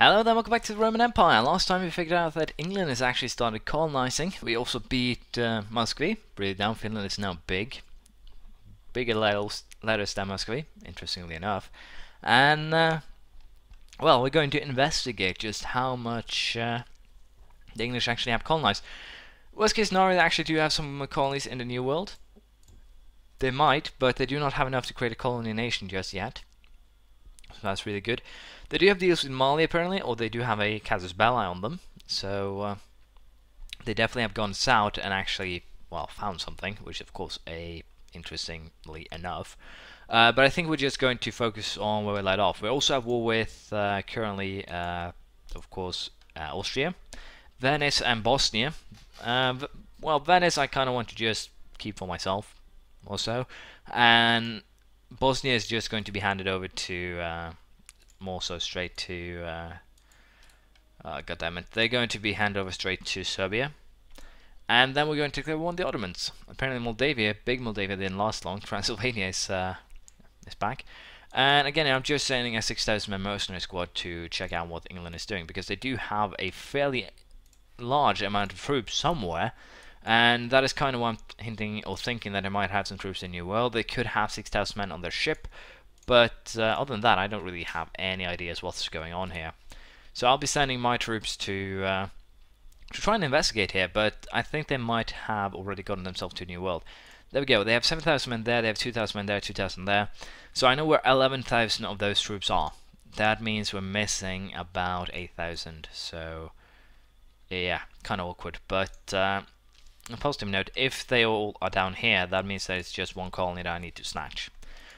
Hello there, welcome back to the Roman Empire. Last time we figured out that England has actually started colonizing. We also beat Muscovy. Breathe down, Finland is now big. Bigger letters than Muscovy, interestingly enough. And, well, we're going to investigate just how much the English actually have colonized. Worst case scenario, they actually do have some colonies in the New World. They might, but they do not have enough to create a colony nation just yet. So that's really good. They do have deals with Mali apparently, or they do have a casus belli on them. So they definitely have gone south and actually, well, found something, which of course interestingly enough. But I think we're just going to focus on where we led off. We also have war with currently, of course, Austria, Venice, and Bosnia. Well, Venice I kind of want to just keep for myself, also, and Bosnia is just going to be handed over to, more so straight to, goddammit, they're going to be handed over straight to Serbia. And then we're going to clear the Ottomans. Apparently Moldavia, big Moldavia didn't last long, Transylvania is back. And again, I'm just sending a 6,000 man mercenary squad to check out what England is doing, because they do have a fairly large amount of troops somewhere. And that is kind of why I'm hinting or thinking that they might have some troops in New World. They could have 6,000 men on their ship, but other than that, I don't really have any ideas what's going on here. So I'll be sending my troops to try and investigate here, but I think they might have already gotten themselves to New World. There we go. They have 7,000 men there, they have 2,000 men there, 2,000 there. So I know where 11,000 of those troops are. That means we're missing about 8,000. So yeah, kind of awkward, but. On a positive note, if they all are down here, that means that it's just one colony that I need to snatch.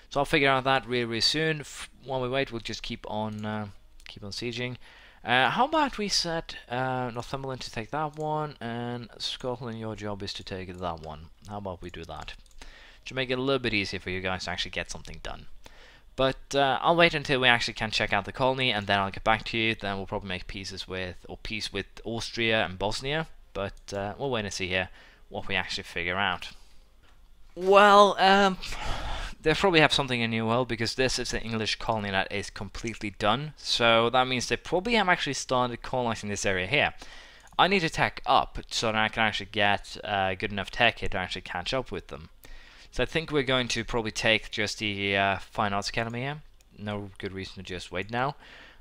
So I'll figure out that really soon. While we wait, we'll just keep on sieging. How about we set Northumberland to take that one, and Scotland, your job is to take that one. How about we do that? To make it a little bit easier for you guys to actually get something done. But I'll wait until we actually can check out the colony, and then I'll get back to you. Then we'll probably make peace with Austria and Bosnia. But we'll wait and see here what we actually figure out. Well, they probably have something in New World, because this is an English colony that is completely done. So that means they probably have actually started colonizing this area here. I need to tech up so that I can actually get good enough tech here to actually catch up with them. So I think we're going to probably take just the Fine Arts Academy here. No good reason to just wait now.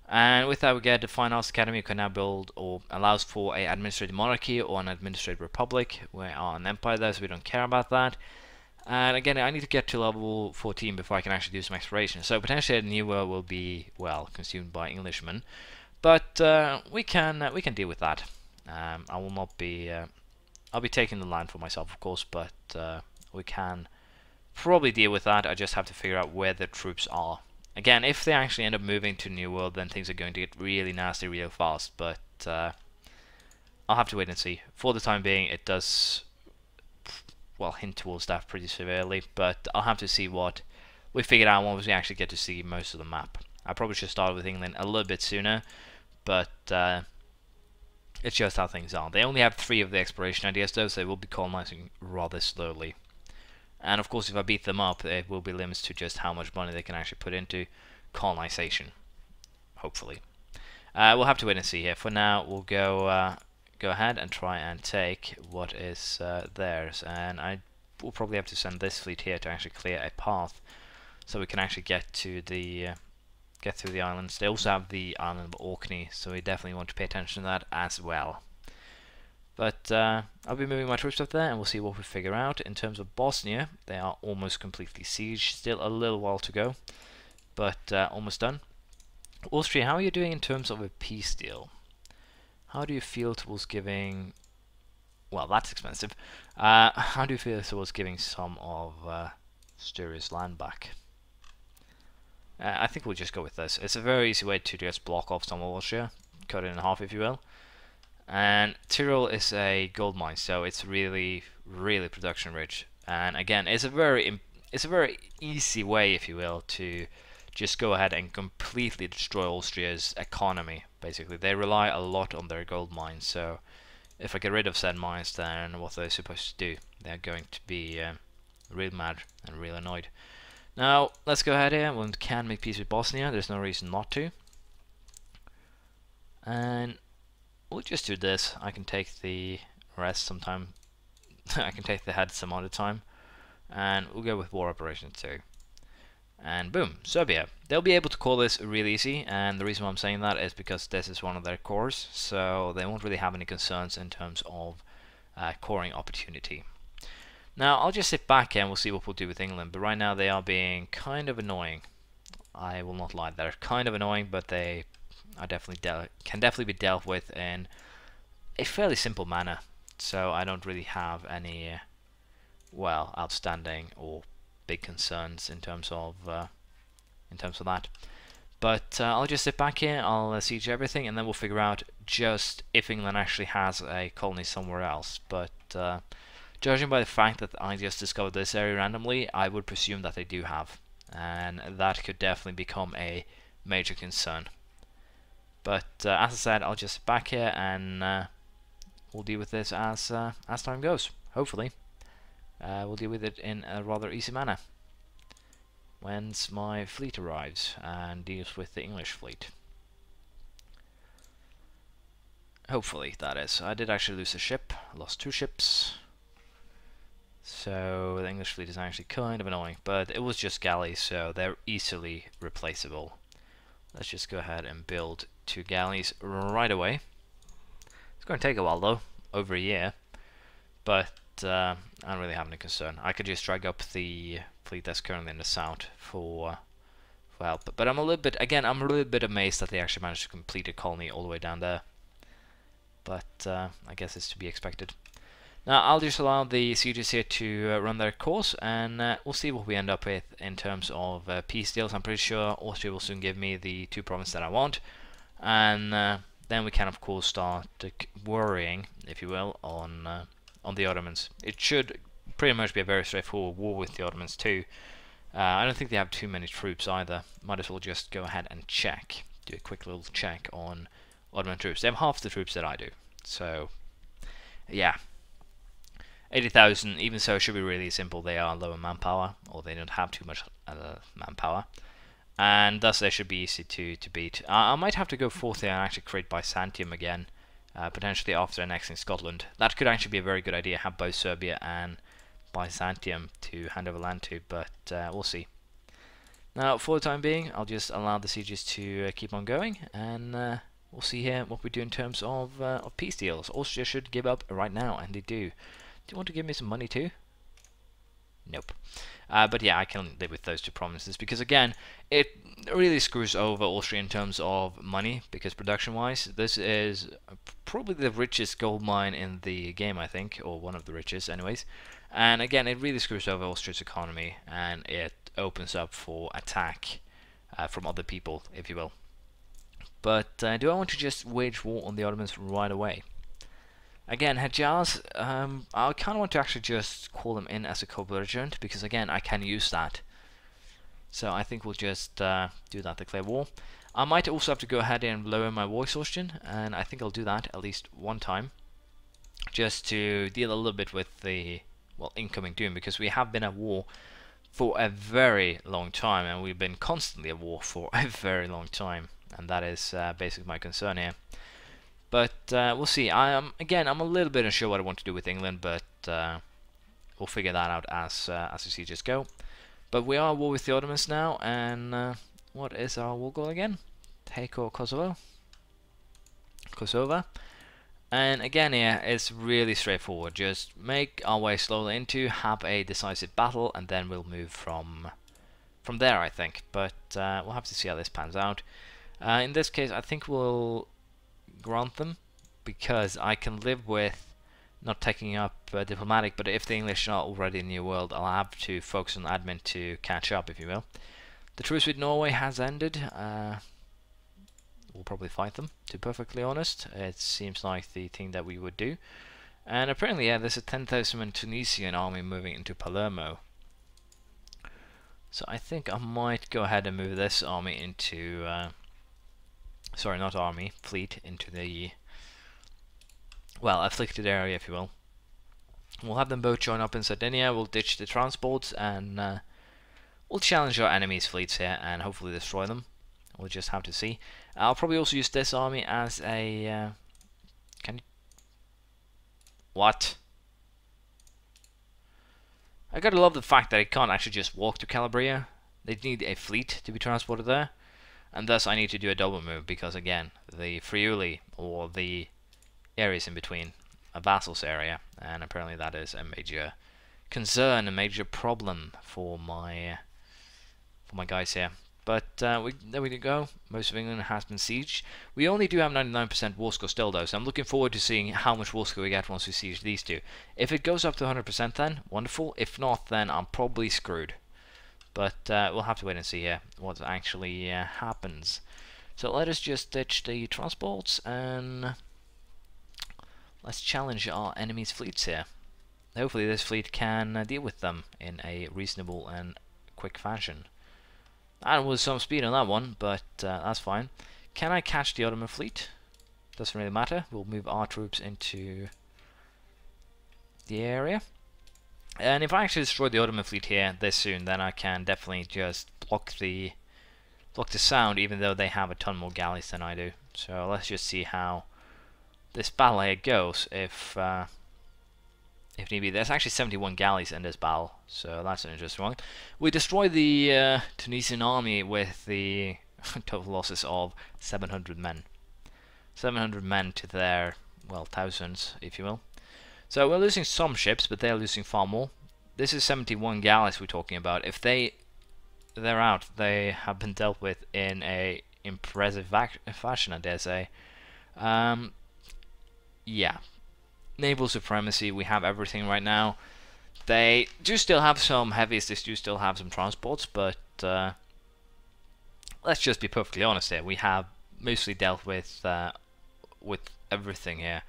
And with that, we get the Fine Arts Academy. You can now build, or allows for, a administrative monarchy or an administrative republic. We are an empire there, so we don't care about that. And again, I need to get to level 14 before I can actually do some exploration. So potentially the New World will be, well, consumed by Englishmen, but we can deal with that. I will not be. I'll be taking the land for myself, of course, but we can probably deal with that. I just have to figure out where the troops are. Again, if they actually end up moving to New World, then things are going to get really nasty real fast, but I'll have to wait and see. For the time being, it does, well, hint towards that pretty severely, but I'll have to see what we figured out once we actually get to see most of the map. I probably should start with England a little bit sooner, but it's just how things are. They only have 3 of the exploration ideas though, so they will be colonizing rather slowly. And of course, if I beat them up, there will be limits to just how much money they can actually put into colonization. Hopefully, we'll have to wait and see here. For now, we'll go ahead and try and take what is theirs. And I will probably have to send this fleet here to actually clear a path, so we can actually get to the get through the islands. They also have the island of Orkney, so we definitely want to pay attention to that as well. But I'll be moving my troops up there, and we'll see what we figure out. In terms of Bosnia, they are almost completely sieged. Still a little while to go, but almost done. Austria, how are you doing in terms of a peace deal? How do you feel towards giving... Well, that's expensive. How do you feel towards giving some of Styria's land back? I think we'll just go with this. It's a very easy way to just block off some of Austria. Cut it in half, if you will. And Tyrol is a gold mine, so it's really, really production rich. And again, it's a very easy way, if you will, to just go ahead and completely destroy Austria's economy. Basically, they rely a lot on their gold mines. So if I get rid of said mines, then what they're supposed to do? They're going to be real mad and real annoyed. Now let's go ahead here. We can make peace with Bosnia. There's no reason not to. And we'll just do this. I can take the rest sometime. I can take the head some other time. And we'll go with war operations too. And boom, Serbia. They'll be able to call this really easy, and the reason why I'm saying that is because this is one of their cores, so they won't really have any concerns in terms of coring opportunity. Now, I'll just sit back and we'll see what we'll do with England, but right now they are being kind of annoying. I will not lie, they're kind of annoying, but they are can definitely be dealt with in a fairly simple manner, so I don't really have any, well, outstanding or big concerns in terms of that. But I'll just sit back here, I'll siege everything, and then we'll figure out just if England actually has a colony somewhere else. But judging by the fact that I just discovered this area randomly, I would presume that they do have, and that could definitely become a major concern. But as I said, I'll just sit back here and we'll deal with this as time goes. Hopefully. We'll deal with it in a rather easy manner once my fleet arrives and deals with the English fleet. Hopefully, that is. I did actually lose a ship. I lost 2 ships. So the English fleet is actually kind of annoying, but it was just galleys, so they're easily replaceable. Let's just go ahead and build 2 galleys right away. It's going to take a while though, over a year, but I don't really have any concern. I could just drag up the fleet that's currently in the south for help. But I'm a little bit amazed that they actually managed to complete a colony all the way down there. But I guess it's to be expected. Now I'll just allow the sieges here to run their course, and we'll see what we end up with in terms of peace deals. I'm pretty sure Austria will soon give me the 2 provinces that I want, and then we can of course start worrying, if you will, on the Ottomans. It should pretty much be a very straightforward war with the Ottomans too. I don't think they have too many troops either. Might as well just go ahead and check. Do a quick little check on Ottoman troops. They have half the troops that I do. So, yeah. 80,000, even so, should be really simple. They are low in manpower, or they don't have too much manpower. And thus they should be easy to beat. I might have to go forth there and actually create Byzantium again. Potentially after annexing Scotland. That could actually be a very good idea, have both Serbia and Byzantium to hand over land to, but we'll see. Now, for the time being, I'll just allow the sieges to keep on going, and we'll see here what we do in terms of peace deals. Austria should give up right now, and they do. Do you want to give me some money too? Nope. But yeah, I can live with those 2 provinces, because again, it really screws over Austria in terms of money, because production-wise, this is probably the richest gold mine in the game, I think, or one of the richest anyways. And again, it really screws over Austria's economy, and it opens up for attack from other people, if you will. But do I want to just wage war on the Ottomans right away? Again, Hejaz, I kind of want to actually just call them in as a co-belligerent, because again, I can use that. So I think we'll just do that, declare war. I might also have to go ahead and lower my war exhaustion, and I think I'll do that at least one time, just to deal a little bit with the, well, incoming doom, because we have been at war for a very long time, and we've been constantly at war for a very long time, and that is basically my concern here. But we'll see. I'm a little bit unsure what I want to do with England, but we'll figure that out as the sieges go. But we are at war with the Ottomans now, and what is our war goal again? Take over Kosovo. And again here, it's really straightforward. Just make our way slowly into, have a decisive battle, and then we'll move from there, I think. But we'll have to see how this pans out. In this case, I think we'll grant them, because I can live with not taking up diplomatic, but if the English are already in the New World, I'll have to focus on admin to catch up, if you will. The truce with Norway has ended. We'll probably fight them, to be perfectly honest. It seems like the thing that we would do. And apparently, yeah, there's a 10,000-man Tunisian army moving into Palermo. So I think I might go ahead and move this army into... sorry, not army, fleet, into the, well, afflicted area, if you will. We'll have them both join up in Sardinia, we'll ditch the transports, and we'll challenge our enemies' fleets here and hopefully destroy them. We'll just have to see. I'll probably also use this army as a... can you... What? I gotta love the fact that I can't actually just walk to Calabria. They need a fleet to be transported there. And thus I need to do a double move because, again, the Friuli, or the areas in between, a vassal's area, and apparently that is a major concern, a major problem for my guys here. But there we go. Most of England has been sieged. We only do have 99% war score still, though, so I'm looking forward to seeing how much war score we get once we siege these two. If it goes up to 100%, then wonderful. If not, then I'm probably screwed. But we'll have to wait and see here what actually happens. So let us just ditch the transports and let's challenge our enemy's fleets here. Hopefully this fleet can deal with them in a reasonable and quick fashion. And with some speed on that one, but that's fine. Can I catch the Ottoman fleet? Doesn't really matter. We'll move our troops into the area. And if I actually destroy the Ottoman fleet here this soon, then I can definitely just block the sound, even though they have a ton more galleys than I do. So let's just see how this battle here goes. If need be, there's actually 71 galleys in this battle, so that's an interesting one. We destroyed the Tunisian army with the total losses of 700 men. 700 men to their, well, thousands, if you will. So we're losing some ships, but they're losing far more. This is 71 galleys we're talking about. If they're out, they have been dealt with in a impressive fashion, I dare say. Yeah. Naval supremacy, we have everything right now. They do still have some heavies, they do still have some transports, but let's just be perfectly honest here. We have mostly dealt with everything here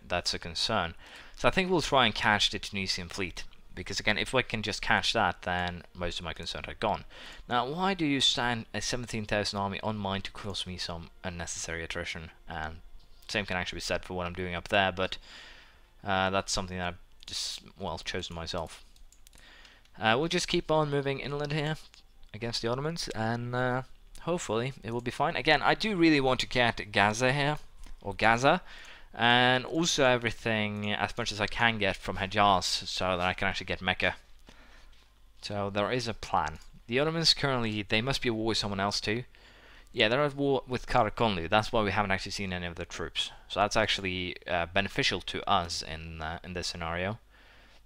that's a concern. So I think we'll try and catch the Tunisian fleet, because again, if we can just catch that, then most of my concerns are gone. Now, why do you stand a 17,000 army on mine to cause me some unnecessary attrition? And same can actually be said for what I'm doing up there, but that's something that I've just, well, chosen myself. We'll just keep on moving inland here against the Ottomans, and hopefully it will be fine. Again, I do really want to get Gaza here, or Gaza, and also everything as much as I can get from Hejaz, so that I can actually get Mecca. So there is a plan. The Ottomans currently, they must be at war with someone else too. Yeah, they're at war with Karakonlu. That's why we haven't actually seen any of their troops. So that's actually beneficial to us in this scenario.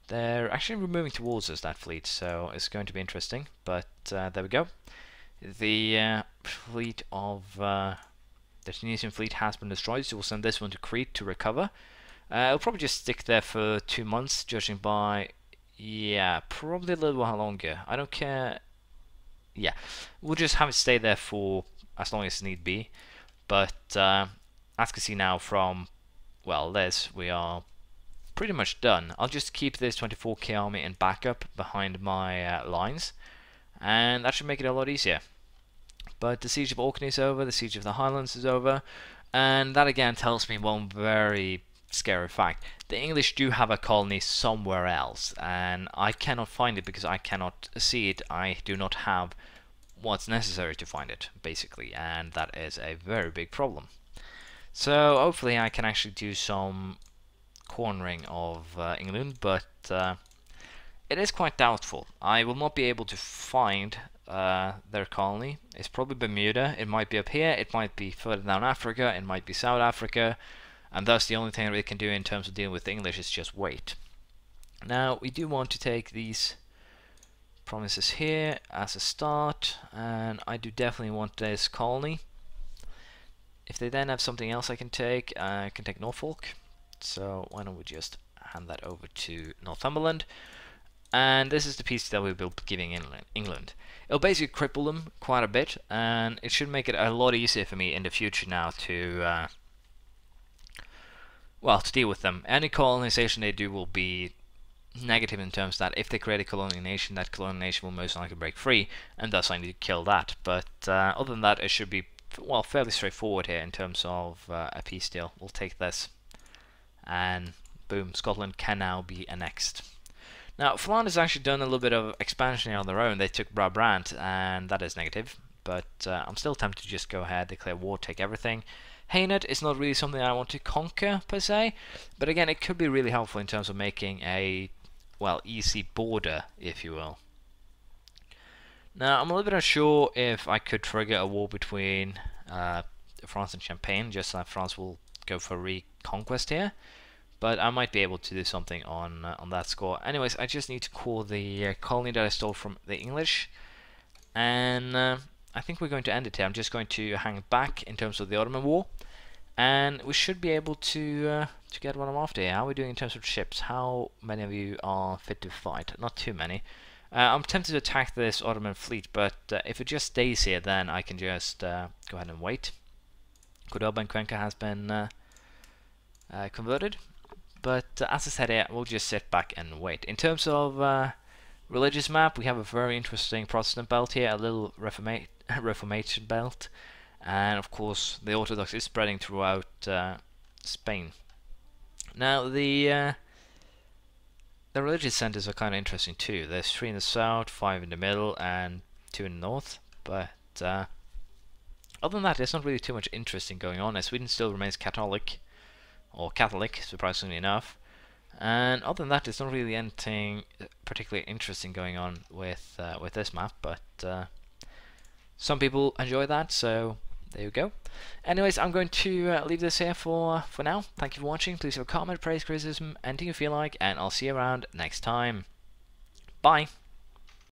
They're actually moving towards us, that fleet, so it's going to be interesting. But there we go. The fleet of the Tunisian fleet has been destroyed, so we'll send this one to Crete to recover. It'll probably just stick there for 2 months, judging by... yeah, probably a little while longer. I don't care. Yeah, we'll just have it stay there for as long as need be. But as you can see now from, well, this, we are pretty much done. I'll just keep this 24k army in backup behind my lines, and that should make it a lot easier. But the siege of Orkney is over, the siege of the Highlands is over, and that again tells me one very scary fact. The English do have a colony somewhere else, and I cannot find it because I cannot see it. I do not have what's necessary to find it, basically, and that is a very big problem. So hopefully I can actually do some cornering of England, but it is quite doubtful. I will not be able to find their colony. It's probably Bermuda. It might be up here, it might be further down Africa, it might be South Africa, and thus the only thing that we can do in terms of dealing with the English is just wait. Now we do want to take these promises here as a start, and I do definitely want this colony. If they then have something else I can take Norfolk, so why don't we just hand that over to Northumberland. And this is the piece that we will be giving England. It'll basically cripple them quite a bit, and it should make it a lot easier for me in the future now to well, to deal with them. Any colonization they do will be negative in terms that if they create a colonial nation, that colonial nation will most likely break free, and thus I need to kill that. But other than that, it should be, well, fairly straightforward here in terms of a peace deal. We'll take this, and boom, Scotland can now be annexed. Now, Flanders actually done a little bit of expansion on their own. They took Brabant, and that is negative. but I'm still tempted to just go ahead, declare war, take everything. Hainaut is not really something I want to conquer per se, but again, it could be really helpful in terms of making a, well, easy border, if you will. Now, I'm a little bit unsure if I could trigger a war between France and Champagne, just so that France will go for reconquest here, but I might be able to do something on that score. Anyways, I just need to call the colony that I stole from the English, and I think we're going to end it here. I'm just going to hang back in terms of the Ottoman War, and we should be able to get what I'm after here. How are we doing in terms of ships? How many of you are fit to fight? Not too many. I'm tempted to attack this Ottoman fleet, but if it just stays here, then I can just go ahead and wait. Cordoba and Cuenca has been converted, but as I said here, we'll just sit back and wait. In terms of religious map, we have a very interesting Protestant belt here, a little Reformation belt, and of course the Orthodox is spreading throughout Spain. Now the religious centers are kind of interesting too. There's 3 in the south, 5 in the middle, and 2 in the north, but other than that, there's not really too much interesting going on, as Sweden still remains Catholic, surprisingly enough. And other than that, there's not really anything particularly interesting going on with this map, but some people enjoy that, so there you go. Anyways, I'm going to leave this here for now. Thank you for watching. Please leave a comment, praise, criticism, anything you feel like, and I'll see you around next time. Bye!